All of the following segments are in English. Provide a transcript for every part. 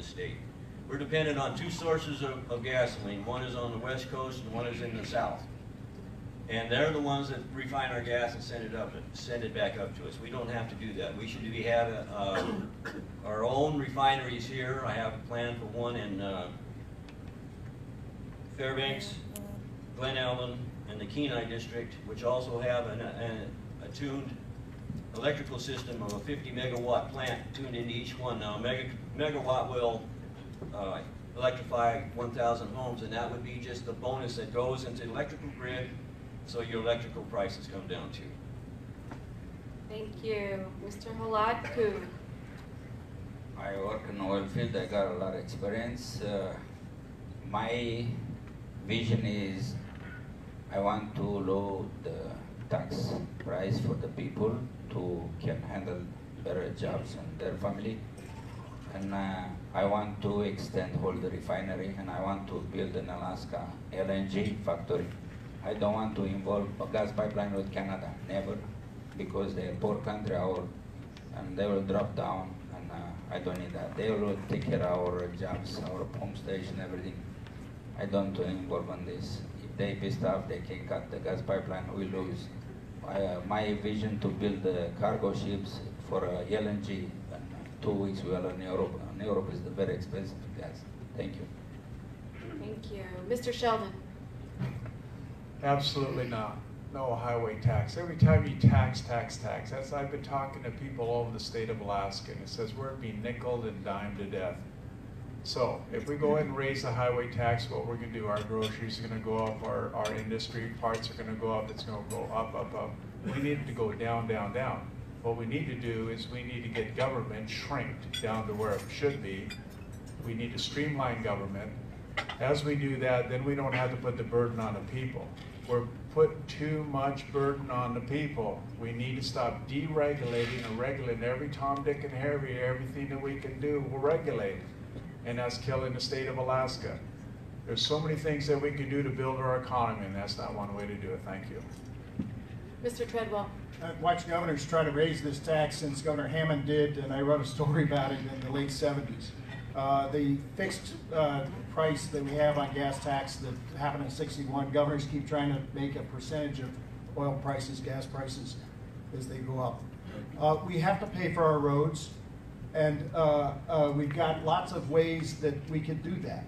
the state. We're dependent on two sources of gasoline. One is on the west coast and one is in the south. And they're the ones that refine our gas and send it back up to us. We don't have to do that. We should have our own refineries here. I have a plan for one in Fairbanks, Glen Ellen, and the Kenai district, which also have a tuned electrical system of a 50 megawatt plant tuned into each one. Now, a megawatt will electrify 1,000 homes, and that would be just the bonus that goes into the electrical grid, so your electrical prices come down too. Thank you. Mr. Holatku. I work in oil field. I got a lot of experience. My vision is I want to lower the tax price for the people to can handle better jobs and their family. And I want to extend whole the refinery, and I want to build an Alaska LNG factory. I don't want to involve a gas pipeline with Canada, never, because they're a poor country, and they will drop down, and I don't need that. They will take care of our jobs, our pump station, everything. I don't involve in this. If they pissed off, they can cut the gas pipeline, we lose. My vision to build the cargo ships for LNG, and 2 weeks we are in Europe. And Europe is the very expensive gas. Thank you. Thank you. Mr. Sheldon. Absolutely not. No highway tax. Every time you tax. I've been talking to people all over the state of Alaska, and it says we're being nickeled and dimed to death. So if we go ahead and raise the highway tax, what we're going to do, our groceries are going to go up, our industry parts are going to go up, it's going to go up. We need it to go down. What we need to do is we need to get government shrinked down to where it should be. We need to streamline government. As we do that, then we don't have to put the burden on the people. We're putting too much burden on the people. We need to stop deregulating and regulating every Tom, Dick, and Harry. Everything that we can do, we'll regulate. And that's killing the state of Alaska. There's so many things that we can do to build our economy, and that's not one way to do it. Thank you. Mr. Treadwell. I've watched governors try to raise this tax since Governor Hammond did, and I wrote a story about it in the late 70s. The fixed price that we have on gas tax that happened in '61, governors keep trying to make a percentage of oil prices, gas prices, as they go up. We have to pay for our roads, and we've got lots of ways that we can do that.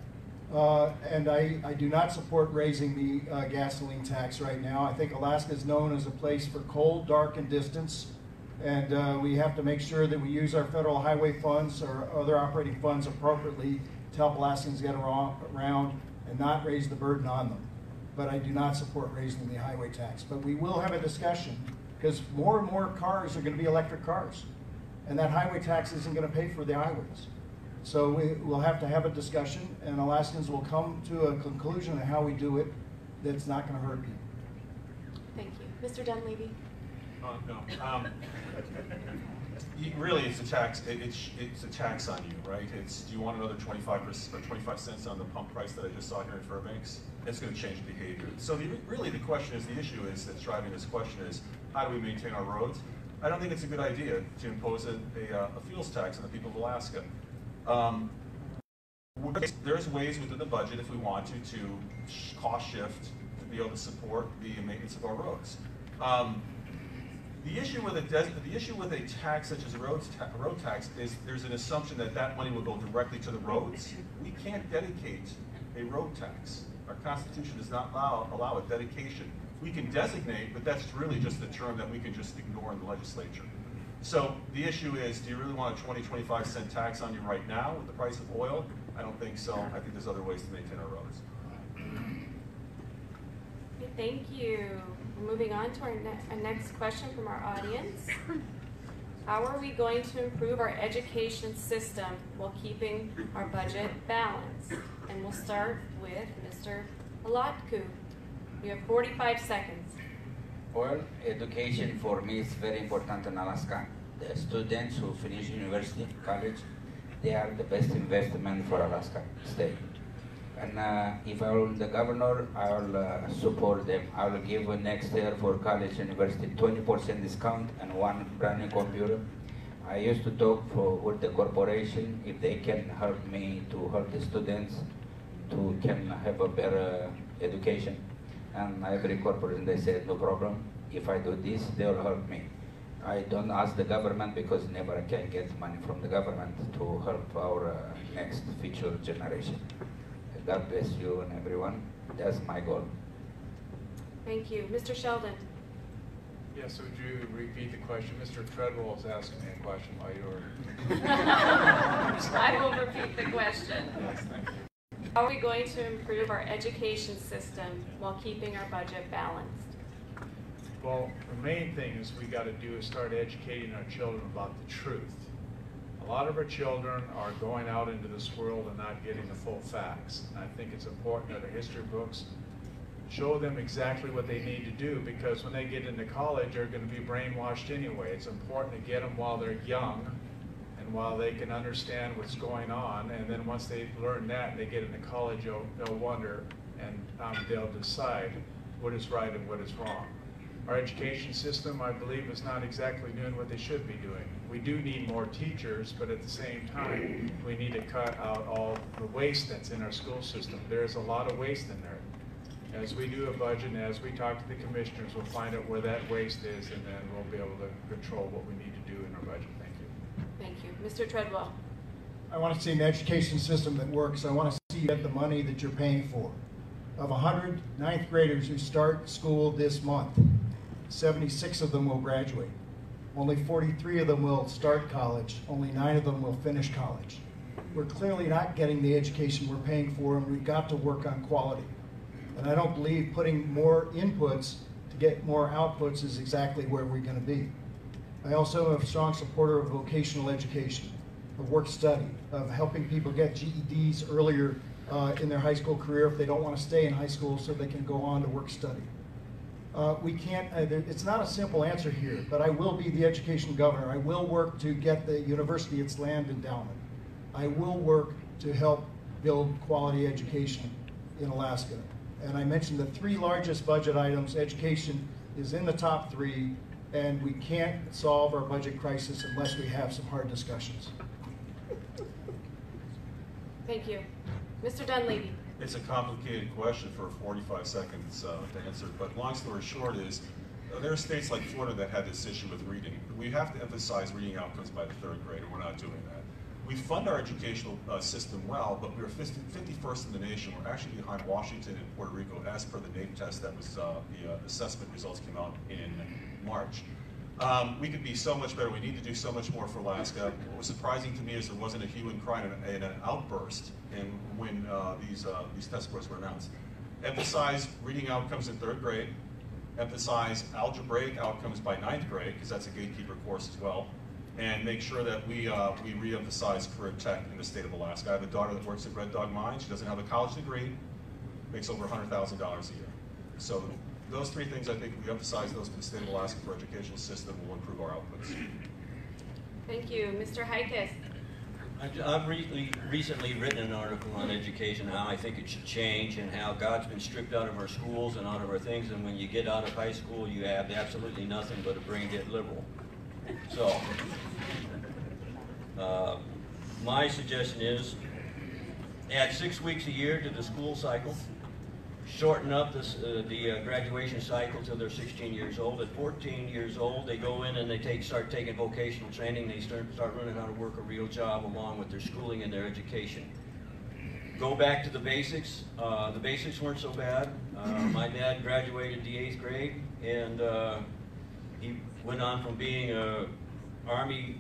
And I do not support raising the gasoline tax right now. I think Alaska is known as a place for cold, dark, and distance. And we have to make sure that we use our federal highway funds or other operating funds appropriately to help Alaskans get around and not raise the burden on them. But I do not support raising the highway tax. But we will have a discussion, because more and more cars are going to be electric cars. And that highway tax isn't going to pay for the highways. So we'll have to have a discussion, and Alaskans will come to a conclusion of how we do it that's not going to hurt people. Thank you. Mr. Dunleavy. No. Really, it's a tax. It's a tax on you, right? Do you want another 25 cents on the pump price that I just saw here in Fairbanks? It's going to change behavior. So really, the issue is that's driving this question is how do we maintain our roads? I don't think it's a good idea to impose a fuels tax on the people of Alaska. There's ways within the budget, if we want to cost shift to be able to support the maintenance of our roads. The issue with a tax such as a road tax is there's an assumption that that money will go directly to the roads. We can't dedicate a road tax. Our Constitution does not allow a dedication. We can designate, but that's really just a term that we can just ignore in the legislature. So the issue is, do you really want a 25 cent tax on you right now with the price of oil? I don't think so. I think there's other ways to maintain our roads. Okay, thank you. Moving on to our next question from our audience. How are we going to improve our education system while keeping our budget balanced? And we'll start with Mr. Holatku. You have 45 seconds. Well, education for me is very important in Alaska. The students who finish university, college, they are the best investment for Alaska state. And if I were the governor, I will support them. I will give next year for college, university 20% discount and one brand new computer. I used to talk with the corporation if they can help me to help the students to can have a better education. And every corporation, they said, no problem. If I do this, they will help me. I don't ask the government because never can get money from the government to help our next future generation. God bless you and everyone. That's my goal. Thank you. Mr. Sheldon. Yes, would you repeat the question? Mr. Treadwell is asking me a question while you were... I will repeat the question. Yes, thank you. How are we going to improve our education system while keeping our budget balanced? Well, the main thing is we got to do is start educating our children about the truth. A lot of our children are going out into this world and not getting the full facts. And I think it's important that our history books show them exactly what they need to do, because when they get into college, they're going to be brainwashed anyway. It's important to get them while they're young and while they can understand what's going on. And then once they learn that and they get into college, they'll wonder and they'll decide what is right and what is wrong. Our education system, I believe, is not exactly doing what they should be doing. We do need more teachers, but at the same time, we need to cut out all the waste that's in our school system. There's a lot of waste in there. As we do a budget and as we talk to the commissioners, we'll find out where that waste is, and then we'll be able to control what we need to do in our budget. Thank you. Thank you. Mr. Treadwell. I want to see an education system that works. I want to see you get the money that you're paying for. Of 100 ninth graders who start school this month, 76 of them will graduate. Only 43 of them will start college. Only 9 of them will finish college. We're clearly not getting the education we're paying for, and we've got to work on quality. And I don't believe putting more inputs to get more outputs is exactly where we're going to be. I also am a strong supporter of vocational education, of work study, of helping people get GEDs earlier in their high school career if they don't want to stay in high school so they can go on to work study. We can't, it's not a simple answer here, but I will be the education governor. I will work to get the university its land endowment. I will work to help build quality education in Alaska. And I mentioned the 3 largest budget items. Education is in the top 3, and we can't solve our budget crisis unless we have some hard discussions. Thank you. Mr. Dunleavy. It's a complicated question for 45 seconds to answer, but long story short is, there are states like Florida that had this issue with reading. We have to emphasize reading outcomes by the 3rd grade, and we're not doing that. We fund our educational system well, but we're 51st in the nation. We're actually behind Washington and Puerto Rico as per the NAEP test that was, the assessment results came out in March. We could be so much better. We need to do so much more for Alaska. What was surprising to me is there wasn't a hue and cry and an outburst when these test scores were announced. Emphasize reading outcomes in 3rd grade. Emphasize algebraic outcomes by 9th grade, because that's a gatekeeper course as well. And make sure that we re-emphasize career tech in the state of Alaska. I have a daughter that works at Red Dog Mine. She doesn't have a college degree, makes over $100,000 a year. So those 3 things, I think, if we emphasize those for the state of Alaska for our educational system, will improve our outputs. Thank you. Mr. Heikes. I've recently written an article on education, how I think it should change, and how God's been stripped out of our schools and out of our things, and when you get out of high school, you have absolutely nothing but a brain-dead liberal. So, my suggestion is add 6 weeks a year to the school cycle, shorten up the graduation cycle till they're 16 years old. At 14 years old, they go in and they start taking vocational training. They start learning how to work a real job along with their schooling and their education. Go back to the basics. The basics weren't so bad. My dad graduated the 8th grade, and he went on from being a Army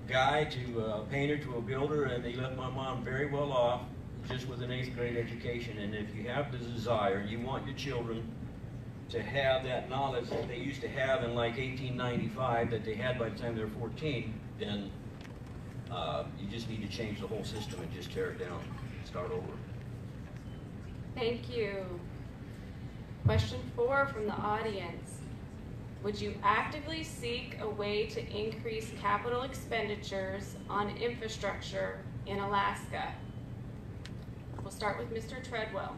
guy to a painter to a builder, and they left my mom very well off just with an 8th grade education. And if you have the desire, you want your children to have that knowledge that they used to have in like 1895 that they had by the time they're 14, then you just need to change the whole system and just tear it down, start over. Thank you. Question 4 from the audience. Would you actively seek a way to increase capital expenditures on infrastructure in Alaska? We'll start with Mr. Treadwell.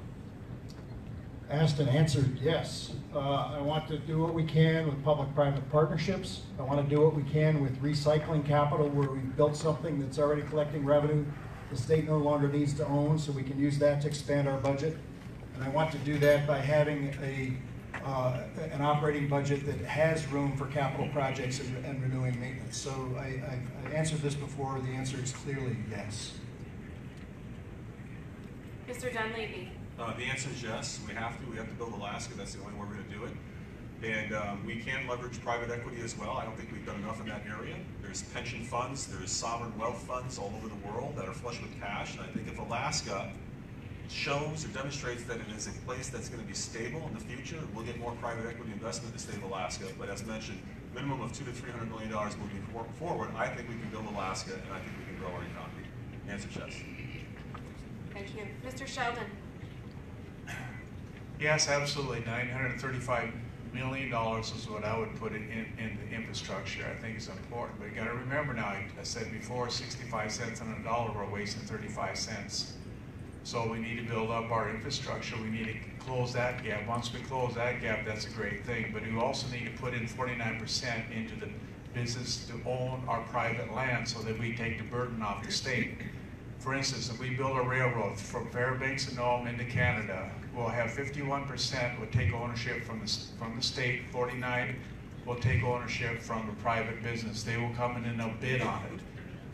asked and answered yes. I want to do what we can with public-private partnerships. I want to do what we can with recycling capital where we've built something that's already collecting revenue the state no longer needs to own, so we can use that to expand our budget. And I want to do that by having an operating budget that has room for capital projects and renewing maintenance. So I've answered this before. The answer is clearly yes. Mr. Dunleavy. The answer is yes. We have to build Alaska. That's the only way we're going to do it. And we can leverage private equity as well. I don't think we've done enough in that area. There's pension funds, there's sovereign wealth funds all over the world that are flush with cash. And I think if Alaska shows or demonstrates that it is a place that's going to be stable in the future, we'll get more private equity investment in the state of Alaska. But as mentioned, minimum of $200 to $300 million moving forward. I think we can build Alaska, and I think we can grow our economy. Answer yes. Thank you. Mr. Sheldon. Yes, absolutely. $935 million is what I would put in the infrastructure. I think it's important. But you got to remember now, I said before, 65 cents on a dollar, we're wasting 35 cents. So we need to build up our infrastructure. We need to close that gap. Once we close that gap, that's a great thing. But we also need to put in 49% into the business to own our private land so that we take the burden off the state. For instance, if we build a railroad from Fairbanks and Nome into Canada, we'll have 51% will take ownership from the state, 49% will take ownership from the private business. They will come in and they'll bid on it.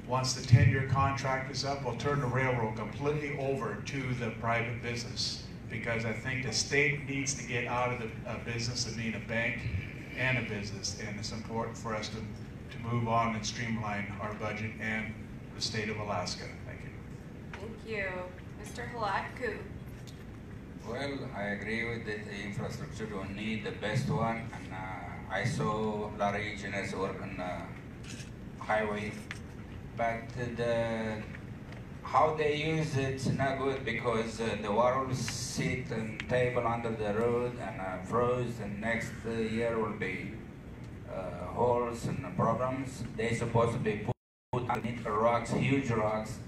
Once the 10-year contract is up, we'll turn the railroad completely over to the private business, because I think the state needs to get out of the business of being a bank and a business, and it's important for us to move on and streamline our budget and the state of Alaska. Thank you. Thank you. Mr. Halakku. Well, I agree with the infrastructure. We need the best one, and I saw a lot of engineers work on highway, but how they use it's not good, because the water will sit on table under the road and froze, and next year will be holes and problems. They're supposed to be put underneath the rocks, huge rocks,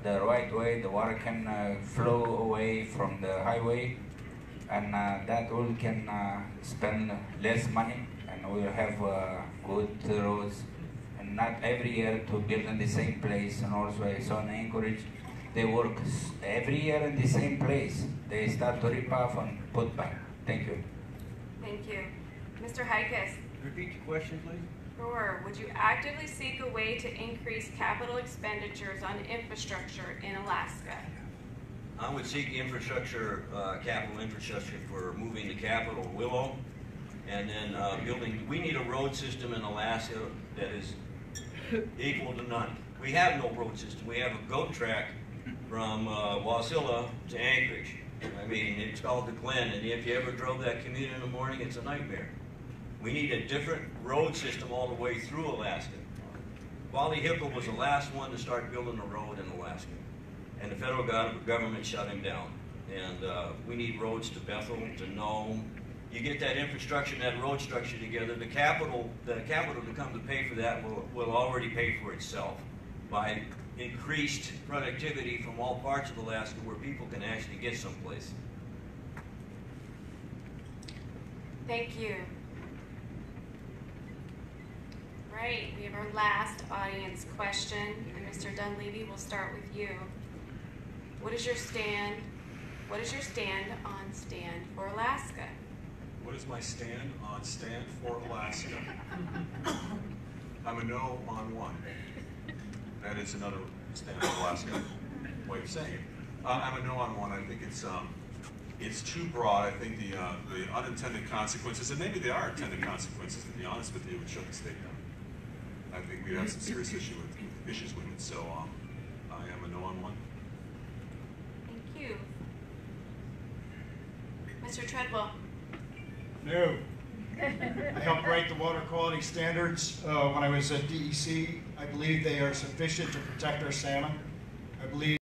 the right way. The water can flow away from the highway, and that will can spend less money, and we'll have good roads. And not every year to build in the same place. And also I saw in Anchorage, they work every year in the same place. They start to rip off and put back. Thank you. Thank you. Mr. Hikas. Repeat your question, please. Sure. Would you actively seek a way to increase capital expenditures on infrastructure in Alaska? I would seek infrastructure, capital infrastructure for moving the capital Willow, and then building. We need a road system in Alaska that is equal to none. We have no road system. We have a goat track from Wasilla to Anchorage. I mean, it's called the Glen, and if you ever drove that commute in the morning, it's a nightmare. We need a different road system all the way through Alaska. Wally Hickel was the last one to start building a road in Alaska, and the federal government shut him down. And we need roads to Bethel, to Nome. You get that infrastructure and that road structure together, the capital to come to pay for that will already pay for itself by increased productivity from all parts of Alaska where people can actually get someplace. Thank you. Right, we have our last audience question, and Mr. Dunleavy, we'll start with you. What is your stand on Stand for Alaska? What is my stand on Stand for Alaska? I'm a no on one. That is another Stand for Alaska way of saying it. I'm a no on one. I think it's too broad. I think the unintended consequences, and maybe there are intended consequences, to be honest with you, would shut the state down. I think we have some serious issues with it. So I am a no on one. Thank you. Mr. Treadwell. No. I helped write the water quality standards when I was at DEC. I believe they are sufficient to protect our salmon. I believe